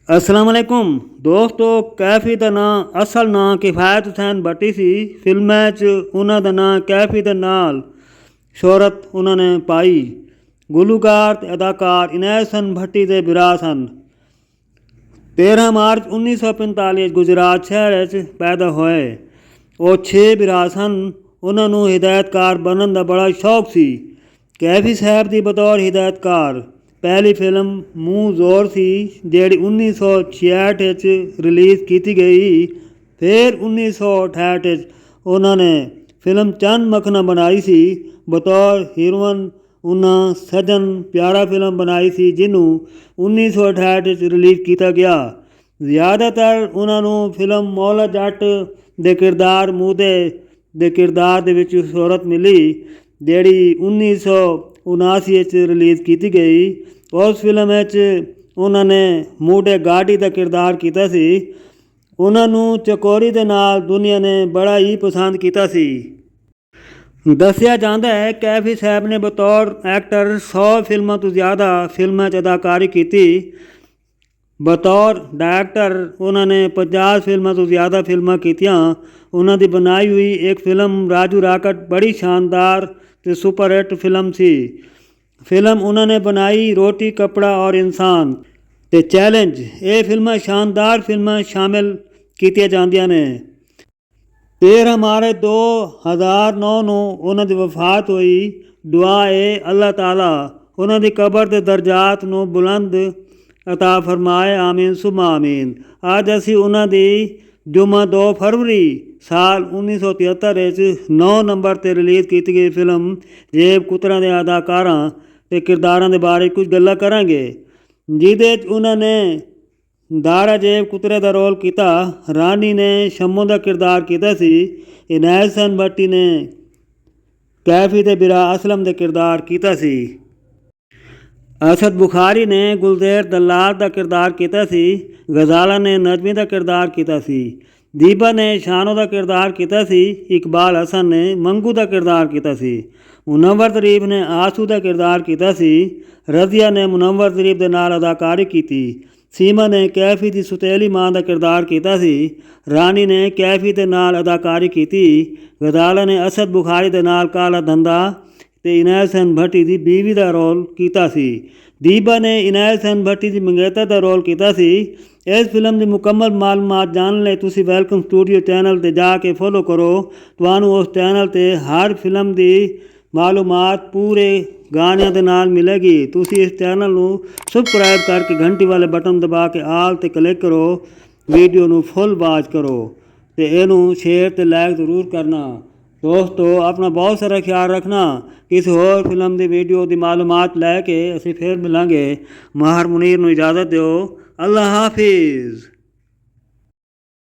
अस्सलाम वालेकुम दोस्तों। कैफी का नां असल नां किफ़ायत हुसैन भट्टी सी। फिल्मां च उन्हां दा नां कैफी दे नाल शोहरत उन्होंने पाई। गुलूकार ते अदाकार इनायत हसन भट्टी दे बिरा सन। 13 मार्च 1945 गुजरात शहर च पैदा होए। वो 6 बिरा सन। उन्होंने हिदायतकार बनने का बड़ा शौक सी। कैफी साहब की बतौर हिदायतकार पहली फिल्म मूँह जोर सी जिहड़ी 1966 रिलीज़ की गई। फिर 1968 उन्होंने फिल्म चंद मखना बनाई सी। बतौर हीरोइन उन्हें सजन प्यारा फिल्म बनाई सी जिन्हों 1968 रिलीज़ किया गया। ज़्यादातर उन्होंने फिल्म मौला जट दे किरदार मूदे दे किरदार दे विच शोहरत मिली जिहड़ी 1979 रिलीज़ की गई। उस फिल्म उन्होंने मूडे गाड़ी का किरदार किया सी। उन्होंने चकोरी दे नाल दुनिया ने बड़ा ही पसंद किया सी। दसिया जाता है कैफी साहब ने बतौर एक्टर 100 फिल्मों तो ज़्यादा फिल्मों च अदाकारी की। बतौर डायरेक्टर उन्होंने 50 फिल्मों तो ज़्यादा फिल्मां कीतियां। उन्होंने बनाई हुई एक फिल्म राजू राकट बड़ी शानदार ते सुपर हिट फिल्म सी। फिल्म उन्होंने बनाई रोटी कपड़ा और इंसान ते चैलेंज। ये फिल्मां शानदार फिल्मां शामिल कीतियां जांदियां ने। 13 मार्च 2009 ਨੂੰ ਉਹਨਾਂ ਦੀ ਵਫਾਤ ਹੋਈ। ਦੁਆ ਹੈ ਅੱਲਾਹ ਤਾਲਾ ਉਹਨਾਂ ਦੀ ਕਬਰ ਦੇ ਦਰਜਾਤ ਨੂੰ ਬੁਲੰਦ ਅਤਾ ਫਰਮਾਏ। ਆਮੀਨ ਸੁਮਾ ਆਮੀਨ। ਅੱਜ ਅਸੀਂ ਉਹਨਾਂ ਦੀ ਜੁਮਾ 2 ਫਰਵਰੀ ਸਾਲ 1973 ਵਿੱਚ 9 ਨੰਬਰ 'ਤੇ ਰਿਲੀਜ਼ ਕੀਤੀ ਗਈ ਫਿਲਮ ਜੇਬ ਕੁਤਰਾ ਦੇ ਅਦਾਕਾਰਾਂ ਤੇ ਕਿਰਦਾਰਾਂ ਦੇ ਬਾਰੇ ਕੁਝ ਗੱਲਾਂ ਕਰਾਂਗੇ। ਜਿਹਦੇ 'ਚ ਉਹਨਾਂ ਨੇ दारा जेब कुतरे का रोल किया। रानी ने शम्मो का किरदार किया सी। इनायत हसन भट्टी ने कैफी दे बिरा असलम का किरदार किया सी। असद बुखारी ने गुलजेर दलाल का किरदार किया सी। गजाला ने नजमी का किरदार किया सी। दीबा ने शानो का किरदार किया सी। इकबाल हसन ने मंगू का किरदार किया सी। मुनव्वर जरीफ ने आंसू का किरदार किया सी। रजिया ने मुनव्वर जरीफ के नाल अदाकारी की। सीमा ने कैफी की सुतेली मां का किरदार किया सी। रानी ने कैफी के नाल अदाकारी की। गजाला ने असद बुखारी के नाल काला धंधा ते इनायत हसन भट्टी की बीवी का रोल किया सी। दीबा ने इनायत हसन भट्टी की मंगेतर का रोल किया सी। इस फिल्म की मुकम्मल मालूमात जानने लई तुसी वेलकम स्टूडियो चैनल ते जाके फॉलो करो। तुहानू उस चैनल ते हर फिल्म की मालूमात पूरे गाणियां दे नाल मिलेगी। तुसी इस चैनल नू सबसक्राइब करके घंटी वाले बटन दबा के आल ते क्लिक करो। वीडियो नू फुल वाच करो ते इनू शेयर ते लाइक जरूर करना। दोस्तों अपना बहुत सारा ख्याल रखना। किसी होर फिल्म की वीडियो की मालूमात लैके असीं फिर मिलांगे। माहर मुनीर नू इजाज़त दिओ। अल्लाह हाफिज़।